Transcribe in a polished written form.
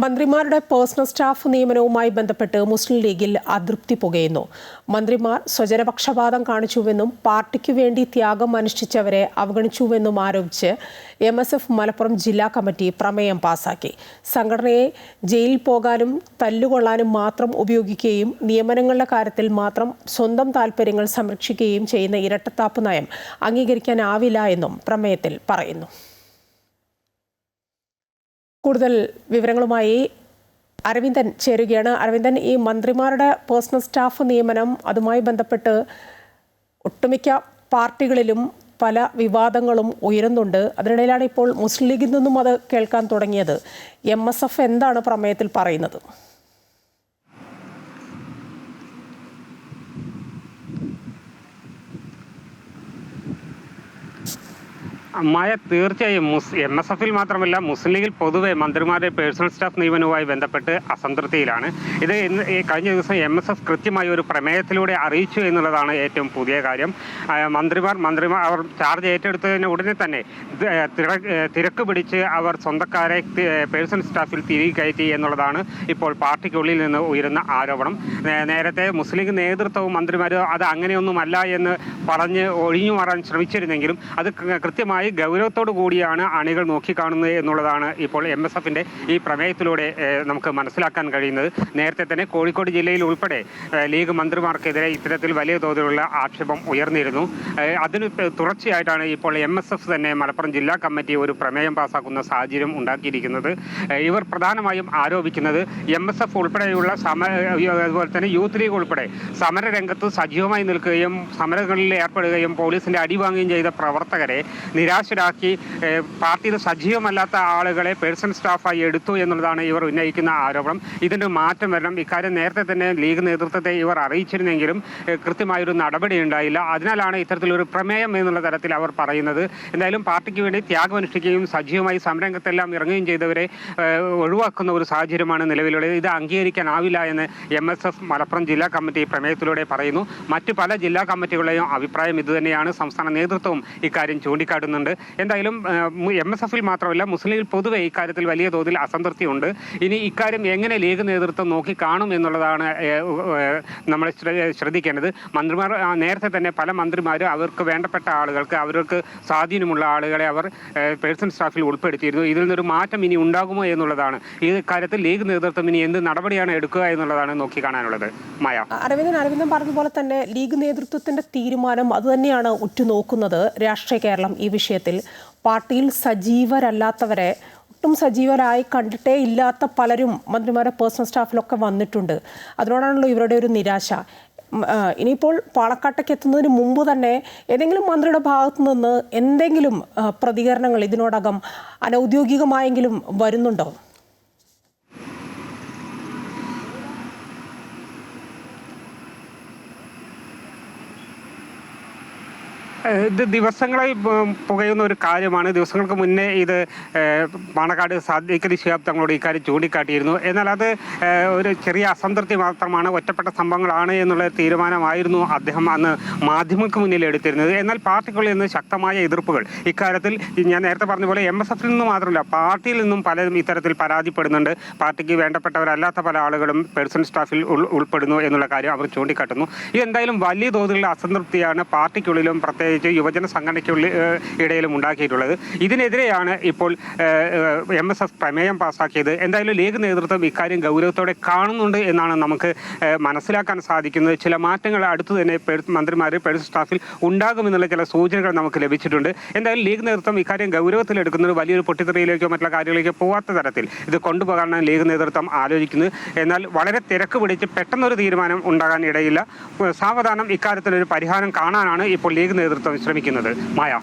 മന്ത്രിമാരുടെ personal staff നിയമനവുമായി ബന്ധപ്പെട്ട് മുസ്ലിം ലീഗിൽ അതൃപ്തി പുകയുന്നു. മന്ത്രിമാർ സ്വജനപക്ഷപാതം കാണിച്ചുവെന്നും പാർട്ടിക്കു വേണ്ടി ത്യാഗം അനുഷ്ഠിച്ചവരെ അവഗണിച്ചുവെന്നും ആരോപിച്ച് MSF മലപ്പുറം ജില്ലാ കമ്മിറ്റി പ്രമേയം പാസാക്കി. സംഘടനയെ ജയിലിൽ പോകാനും തല്ലുകൊള്ളാനും മാത്രം ഉപയോഗിക്കുകയും നിയമനങ്ങളുടെ കാര്യത്തിൽ മാത്രം സ്വന്തം താൽപര്യങ്ങൾ സംരക്ഷിക്കുകയും ചെയ്യുന്ന ഇരട്ടത്താപ്പ് നയം അംഗീകരിക്കാനാവില്ല എന്നും പ്രമേയത്തിൽ പറയുന്നു. കൂടുതൽ വിവരങ്ങളുമായി അരവിന്ദൻ ചേരുകയാണ്. അരവിന്ദൻ, ഈ മന്ത്രിമാരുടെ പേഴ്സണൽ സ്റ്റാഫ് നിയമനം അതുമായി ബന്ധപ്പെട്ട് ഒട്ടുമിക്ക പാർട്ടികളിലും പല വിവാദങ്ങളും ഉയരുന്നുണ്ട്. അതിനിടയിലാണ് ഇപ്പോൾ മുസ്ലിം ലീഗിൽ നിന്നും അത് കേൾക്കാൻ തുടങ്ങിയത്. MSF എന്താണ് പ്രമേയത്തിൽ പറയുന്നത്? മായ, തീർച്ചയായും MSF-ൽ മാത്രമല്ല മുസ്ലിം ലീഗിൽ പൊതുവെ മന്ത്രിമാരുടെ പേഴ്സണൽ സ്റ്റാഫ് നിയമനവുമായി ബന്ധപ്പെട്ട് അസംതൃപ്തിയിലാണ്. ഇത് കഴിഞ്ഞ ദിവസം MSF കൃത്യമായി ഒരു പ്രമേയത്തിലൂടെ അറിയിച്ചു എന്നുള്ളതാണ് ഏറ്റവും പുതിയ കാര്യം. മന്ത്രിമാർ അവർ ചാർജ് ഏറ്റെടുത്തതിന് ഉടനെ തന്നെ തിരക്ക് പിടിച്ച് അവർ സ്വന്തക്കാരെ പേഴ്സണൽ സ്റ്റാഫിൽ തിരികെ കയറ്റി എന്നുള്ളതാണ് ഇപ്പോൾ പാർട്ടിക്കുള്ളിൽ നിന്ന് ഉയരുന്ന ആരോപണം. നേരത്തെ മുസ്ലിം ലീഗ് നേതൃത്വവും മന്ത്രിമാരും അത് അങ്ങനെയൊന്നുമല്ല എന്ന് പറഞ്ഞ് ഒഴിഞ്ഞു മാറാൻ ശ്രമിച്ചിരുന്നെങ്കിലും അത് കൃത്യമായി ഗൗരവത്തോടു കൂടിയാണ് അണികൾ നോക്കിക്കാണുന്നത് എന്നുള്ളതാണ് ഇപ്പോൾ MSF-ന്റെ ഈ പ്രമേയത്തിലൂടെ നമുക്ക് മനസ്സിലാക്കാൻ കഴിയുന്നത്. നേരത്തെ തന്നെ കോഴിക്കോട് ജില്ലയിൽ ഉൾപ്പെടെ ലീഗ് മന്ത്രിമാർക്കെതിരെ ഇത്തരത്തിൽ വലിയ തോതിലുള്ള ആക്ഷേപം ഉയർന്നിരുന്നു. അതിന് തുടർച്ചയായിട്ടാണ് ഇപ്പോൾ MSF തന്നെ മലപ്പുറം ജില്ലാ കമ്മിറ്റി ഒരു പ്രമേയം പാസാക്കുന്ന സാഹചര്യം ഉണ്ടാക്കിയിരിക്കുന്നത്. ഇവർ പ്രധാനമായും ആരോപിക്കുന്നത് MSF ഉൾപ്പെടെയുള്ള അതുപോലെ തന്നെ യൂത്ത് ലീഗ് ഉൾപ്പെടെ സമരരംഗത്ത് സജീവമായി നിൽക്കുകയും സമരങ്ങളിൽ ഏർപ്പെടുകയും പോലീസിന്റെ അടിവാങ്ങുകയും ചെയ്ത പ്രവർത്തകരെ നിരാശരാക്കി പാർട്ടിയിൽ സജീവമല്ലാത്ത ആളുകളെ പേഴ്സണൽ സ്റ്റാഫായി എടുത്തു എന്നുള്ളതാണ് ഇവർ ഉന്നയിക്കുന്ന ആരോപണം. ഇതിന് മാറ്റം വരണം. ഇക്കാര്യം നേരത്തെ തന്നെ ലീഗ് നേതൃത്വത്തെ ഇവർ അറിയിച്ചിരുന്നെങ്കിലും കൃത്യമായൊരു നടപടി ഉണ്ടായില്ല. അതിനാലാണ് ഇത്തരത്തിലൊരു പ്രമേയം എന്നുള്ള തരത്തിൽ അവർ പറയുന്നത്. എന്തായാലും പാർട്ടിക്ക് വേണ്ടി ത്യാഗമനുഷ്ഠിക്കുകയും സജീവമായി സമരരംഗത്തെല്ലാം ഇറങ്ങുകയും ചെയ്തവരെ ഒഴിവാക്കുന്ന ഒരു സാഹചര്യമാണ് നിലവിലുള്ളത്. ഇത് അംഗീകരിക്കാനാവില്ല എന്ന് MSF മലപ്പുറം ജില്ലാ കമ്മിറ്റി പ്രമേയത്തിലൂടെ പറയുന്നു. മറ്റു പല ജില്ലാ കമ്മിറ്റികളുടെയും അഭിപ്രായം ഇതുതന്നെയാണ്. സംസ്ഥാന നേതൃത്വവും ഇക്കാര്യം ചൂണ്ടിക്കാട്ടുന്നുണ്ട്. എന്തായാലും MSF-ൽ മാത്രമല്ല മുസ്ലിം ലീഗിൽ പൊതുവെ ഇക്കാര്യത്തിൽ വലിയ തോതിൽ അസംതൃപ്തിയുണ്ട്. ഇനി ഇക്കാര്യം എങ്ങനെ ലീഗ് നേതൃത്വം നോക്കിക്കാണും എന്നുള്ളതാണ് നമ്മൾ ശ്രദ്ധിക്കേണ്ടത്. മന്ത്രിമാർ നേരത്തെ തന്നെ പല മന്ത്രിമാരും അവർക്ക് വേണ്ടപ്പെട്ട ആളുകൾക്ക് അവർക്ക് സ്വാധീനമുള്ള ആളുകളെ അവർ പേഴ്സണൽ സ്റ്റാഫിൽ ഉൾപ്പെടുത്തിയിരുന്നു. ഇതിൽ നിന്നൊരു മാറ്റം ഇനി ഉണ്ടാകുമോ എന്നുള്ളതാണ്. ഈ കാര്യത്തിൽ ലീഗ് നേതൃത്വം ഇനി എന്ത് നടപടിയാണ് എടുക്കുക എന്നുള്ളതാണ് നോക്കിക്കാണാനുള്ളത്. മായ, അരവിന്ദൻ പറഞ്ഞതുപോലെ തന്നെ ലീഗ് നേതൃത്വത്തിന്റെ തീരുമാനം അതുതന്നെയാണ് ഉറ്റുനോക്കുന്നത്. രാഷ്ട്രീയ കേരളം ഈ വിഷയത്തിൽ പാർട്ടിയിൽ സജീവരല്ലാത്തവരെ ഒട്ടും സജീവരായി കണ്ടിട്ടേ ഇല്ലാത്ത പലരും മന്ത്രിമാരുടെ പേഴ്സണൽ സ്റ്റാഫിലൊക്കെ വന്നിട്ടുണ്ട്. അതിനോടാണല്ലോ ഇവരുടെ ഒരു നിരാശ. ഇനിയിപ്പോൾ പാലക്കാട്ടേക്ക് എത്തുന്നതിന് മുമ്പ് തന്നെ ഏതെങ്കിലും മന്ത്രിയുടെ ഭാഗത്തു നിന്ന് എന്തെങ്കിലും പ്രതികരണങ്ങൾ ഇതിനോടകം അനൗദ്യോഗികമായെങ്കിലും വരുന്നുണ്ടോ? ഇത് ദിവസങ്ങളായി പുകയുന്ന ഒരു കാര്യമാണ്. ദിവസങ്ങൾക്ക് മുന്നേ ഇത് പാണക്കാട് സാദിഖ് അലി ശിഹാബ് തങ്ങളോട് ഇക്കാര്യം ചൂണ്ടിക്കാട്ടിയിരുന്നു. എന്നാൽ അത് ഒരു ചെറിയ അസംതൃപ്തി മാത്രമാണ്, ഒറ്റപ്പെട്ട സംഭവങ്ങളാണ് എന്നുള്ള തീരുമാനമായിരുന്നു അദ്ദേഹം അന്ന് മാധ്യമങ്ങൾക്ക് മുന്നിൽ എടുത്തിരുന്നത്. എന്നാൽ പാർട്ടിക്കുള്ളിൽ നിന്ന് ശക്തമായ എതിർപ്പുകൾ ഇക്കാര്യത്തിൽ ഞാൻ നേരത്തെ പറഞ്ഞ പോലെ MSF-ൽ നിന്ന് മാത്രമല്ല പാർട്ടിയിൽ നിന്നും പലരും ഇത്തരത്തിൽ പരാതിപ്പെടുന്നുണ്ട്. പാർട്ടിക്ക് വേണ്ടപ്പെട്ടവരല്ലാത്ത പല ആളുകളും പേഴ്സണൽ സ്റ്റാഫിൽ ഉൾപ്പെടുന്നു എന്നുള്ള കാര്യം അവർ ചൂണ്ടിക്കാട്ടുന്നു. ഇതെന്തായാലും വലിയ തോതിലുള്ള അസംതൃപ്തിയാണ് പാർട്ടിക്കുള്ളിലും പ്രത്യേകിച്ച് യുവജന സംഘടനയ്ക്കുള്ളിൽ ഇടയിലും ഉണ്ടാക്കിയിട്ടുള്ളത്. ഇതിനെതിരെയാണ് ഇപ്പോൾ MSF പ്രമേയം പാസാക്കിയത്. എന്തായാലും ലീഗ് നേതൃത്വം ഇക്കാര്യം ഗൗരവത്തോടെ കാണുന്നുണ്ട് എന്നാണ് നമുക്ക് മനസ്സിലാക്കാൻ സാധിക്കുന്നത്. ചില മാറ്റങ്ങൾ അടുത്തു തന്നെ മന്ത്രിമാർ പേഴ്സണൽ സ്റ്റാഫിൽ ഉണ്ടാകുമെന്നുള്ള ചില സൂചനകൾ നമുക്ക് ലഭിച്ചിട്ടുണ്ട്. എന്തായാലും ലീഗ് നേതൃത്വം ഇക്കാര്യം ഗൗരവത്തിലെടുക്കുന്നത് വലിയൊരു പൊട്ടിത്തെറിയിലേക്കോ മറ്റുള്ള കാര്യങ്ങളിലേക്കോ പോകാത്ത തരത്തിൽ ഇത് കൊണ്ടുപോകാനാണ് ലീഗ് നേതൃത്വം ആലോചിക്കുന്നത്. എന്നാൽ വളരെ തിരക്ക് പിടിച്ച് പെട്ടെന്നൊരു തീരുമാനം ഉണ്ടാകാൻ ഇടയില്ല. സാവധാനം ഇക്കാര്യത്തിലൊരു പരിഹാരം കാണാനാണ് ഇപ്പോൾ ലീഗ് നേതൃത്വം ശ്രമിക്കുന്നത്. മായ.